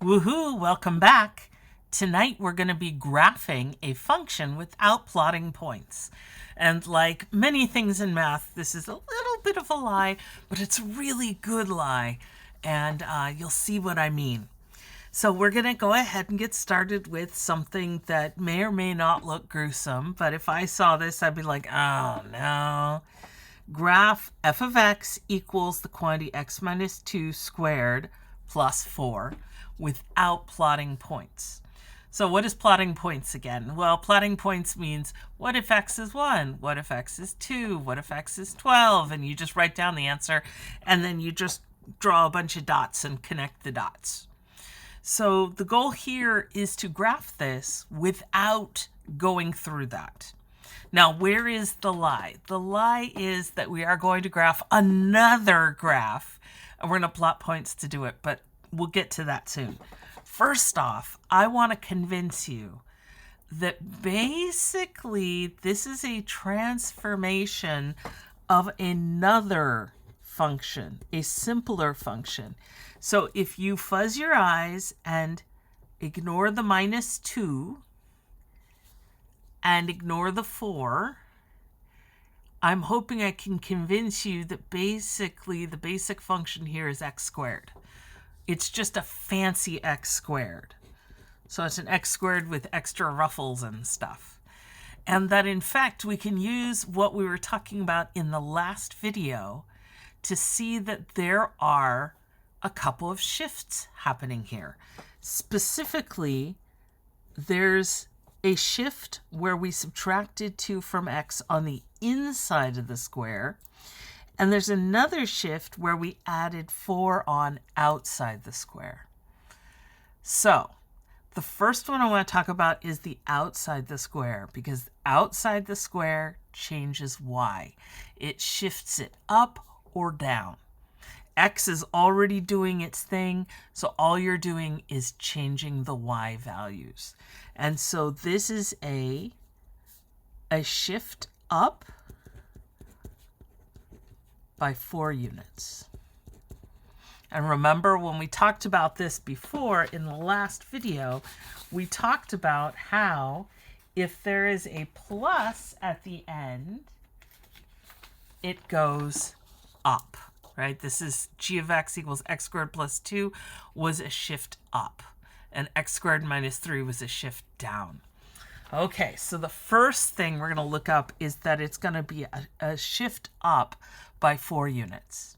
Woohoo! Welcome back. Tonight we're going to be graphing a function without plotting points. And like many things in math, this is a little bit of a lie, but it's a really good lie. And you'll see what I mean. So we're going to go ahead and get started with something that may or may not look gruesome. But if I saw this, I'd be like, oh no. Graph f of x equals the quantity x minus 2 squared plus 4 without plotting points. So what is plotting points again? Well, plotting points means what if x is 1? What if x is 2? What if x is 12? And you just write down the answer, and then you just draw a bunch of dots and connect the dots. So the goal here is to graph this without going through that. Now, where is the lie? The lie is that we are going to graph another graph, and we're going to plot points to do it, but we'll get to that soon. First off, I want to convince you that basically this is a transformation of another function, a simpler function. So if you fuzz your eyes and ignore the minus 2 and ignore the 4, I'm hoping I can convince you that basically the basic function here is x squared. It's just a fancy x squared. So it's an x squared with extra ruffles and stuff. And that in fact we can use what we were talking about in the last video to see that there are a couple of shifts happening here. Specifically, there's a shift where we subtracted 2 from x on the inside of the square, and there's another shift where we added 4 on outside the square. So the first one I want to talk about is the outside the square, because outside the square changes y. It shifts it up or down. X is already doing its thing, so all you're doing is changing the y values. And so this is a shift up by 4 units. And remember, when we talked about this before in the last video, we talked about how if there is a plus at the end, it goes up, right? This is g of x equals x squared plus 2 was a shift up, and x squared minus 3 was a shift down. Okay, so the first thing we're going to look up is that it's going to be a shift up by 4 units.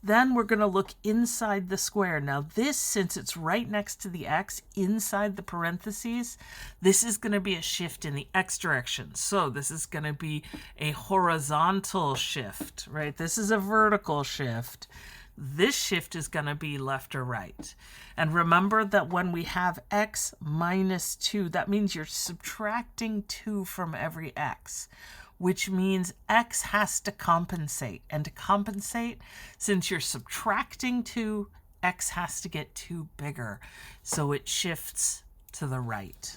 Then we're going to look inside the square. Now this, since it's right next to the x inside the parentheses, this is going to be a shift in the x direction. So this is going to be a horizontal shift, right? This is a vertical shift. This shift is going to be left or right. And remember that when we have x minus 2, that means you're subtracting 2 from every x, which means x has to compensate. And to compensate, since you're subtracting 2, x has to get 2 bigger. So it shifts to the right.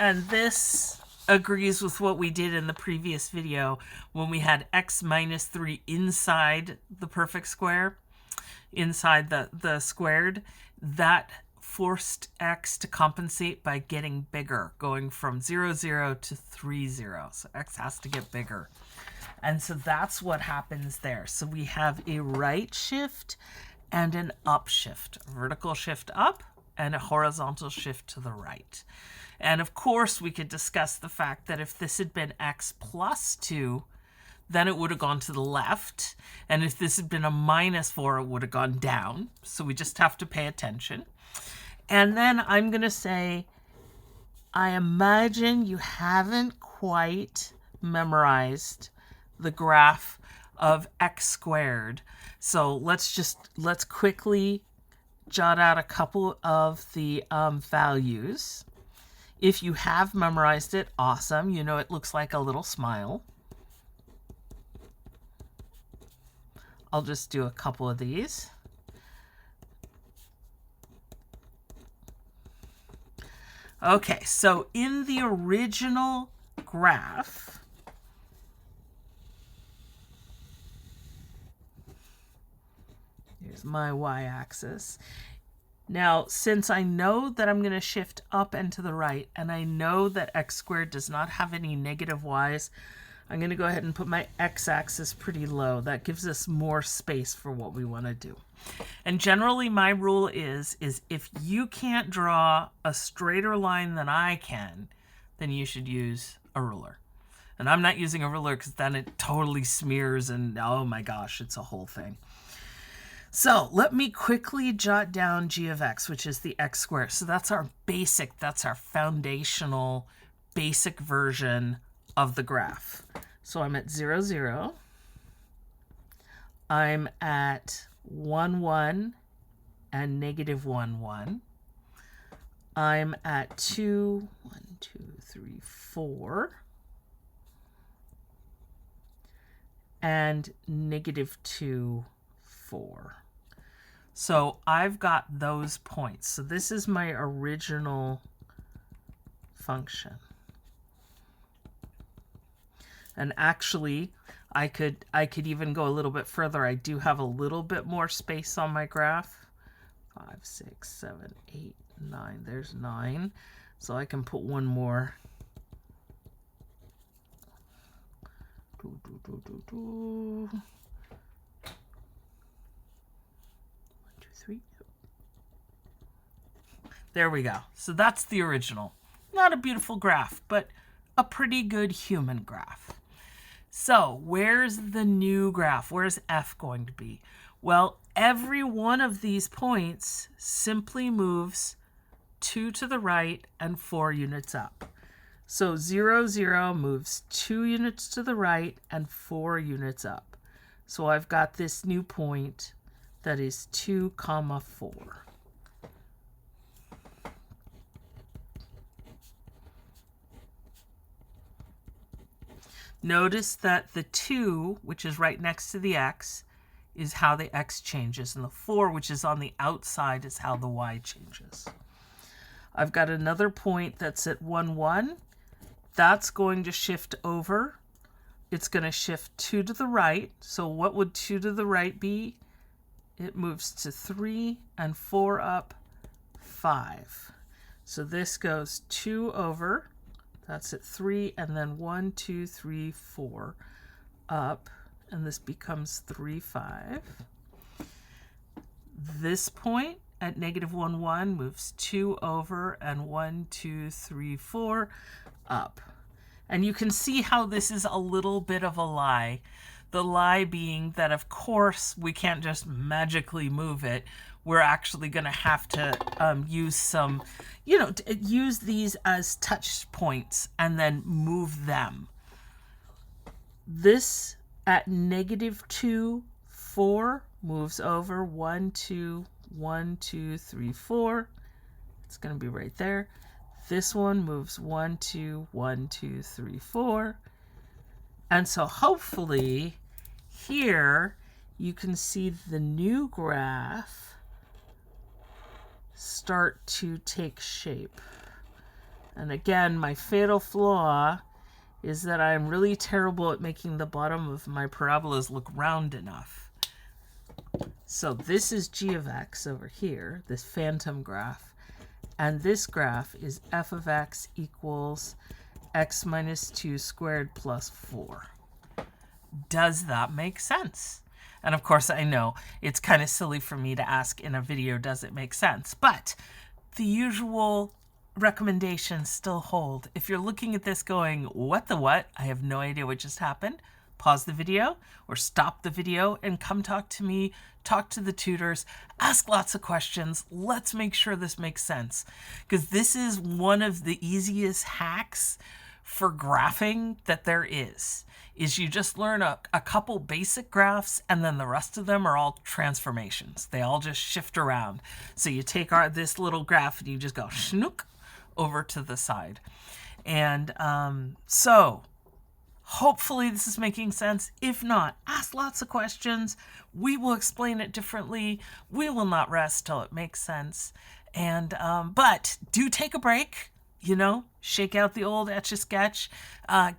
And this agrees with what we did in the previous video when we had x minus 3 inside the perfect square, inside the squared. That forced x to compensate by getting bigger, going from 0, 0 to 3, 0. So x has to get bigger. And so that's what happens there. So we have a right shift and an up shift, a vertical shift up and a horizontal shift to the right. And of course, we could discuss the fact that if this had been x plus 2, then it would have gone to the left. And if this had been a minus 4, it would have gone down. So we just have to pay attention. And then I'm going to say, I imagine you haven't quite memorized the graph of x squared. So let's quickly jot out a couple of the values. If you have memorized it, awesome. You know it looks like a little smile. I'll just do a couple of these. Okay, so in the original graph. Here's my y-axis. Now, since I know that I'm going to shift up and to the right, and I know that x squared does not have any negative y's, I'm going to go ahead and put my x-axis pretty low. That gives us more space for what we want to do. And generally, my rule is if you can't draw a straighter line than I can, then you should use a ruler. And I'm not using a ruler because then it totally smears and oh my gosh, it's a whole thing. So let me quickly jot down g of x, which is the x squared. So that's our basic, that's our foundational basic version of the graph. So I'm at 0, 0. I'm at 1, 1 and negative 1, 1. I'm at 2, 1, 2, 3, 4. And negative 2, 4. So I've got those points. So this is my original function. And actually, I could even go a little bit further. I do have a little bit more space on my graph. 5, 6, 7, 8, 9. There's 9. So I can put one more. 1, 2, 3. There we go. So that's the original. Not a beautiful graph, but a pretty good human graph. So where's the new graph? Where's f going to be? Well, every one of these points simply moves 2 to the right and 4 units up. So 0, 0 moves 2 units to the right and 4 units up. So I've got this new point that is 2, 4. Notice that the 2, which is right next to the x, is how the x changes, and the 4, which is on the outside, is how the y changes. I've got another point that's at 1, 1. That's going to shift over. It's going to shift 2 to the right. So what would 2 to the right be? It moves to 3 and 4 up, 5. So this goes 2 over. That's at 3, and then 1, 2, 3, 4 up, and this becomes 3, 5. This point at negative 1, 1 moves 2 over, and 1, 2, 3, 4 up. And you can see how this is a little bit of a lie. The lie being that, of course, we can't just magically move it. We're actually going to have to use some, use these as touch points and then move them. This at negative 2, 4 moves over 1, 2, 1, 2, 3, 4. It's going to be right there. This one moves 1, 2, 1, 2, 3, 4. And so hopefully here you can see the new graph start to take shape. And again, my fatal flaw is that I'm really terrible at making the bottom of my parabolas look round enough. So this is g of x over here, this phantom graph. And this graph is f of x equals x minus 2 squared plus 4. Does that make sense? And of course, I know it's kind of silly for me to ask in a video, does it make sense? But the usual recommendations still hold. If you're looking at this going, what the what? I have no idea what just happened. Pause the video or stop the video and come talk to me, talk to the tutors, ask lots of questions. Let's make sure this makes sense. Because this is one of the easiest hacks for graphing that there is you just learn a couple basic graphs and then the rest of them are all transformations. They all just shift around. So you take this little graph and you just go schnook over to the side. And so hopefully this is making sense. If not, ask lots of questions. We will explain it differently. We will not rest till it makes sense. And but do take a break. shake out the old Etch-a-Sketch,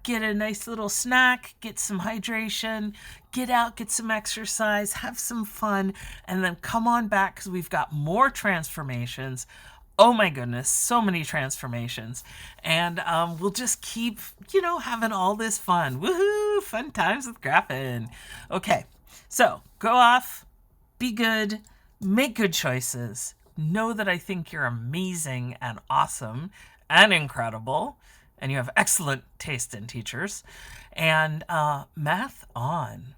get a nice little snack, get some hydration, get out, get some exercise, have some fun, and then come on back because we've got more transformations. Oh my goodness, so many transformations. And we'll just keep, having all this fun. Woohoo! Fun times with graphing. Okay, so go off, be good, make good choices. Know that I think you're amazing and awesome and incredible, and you have excellent taste in teachers. And math on.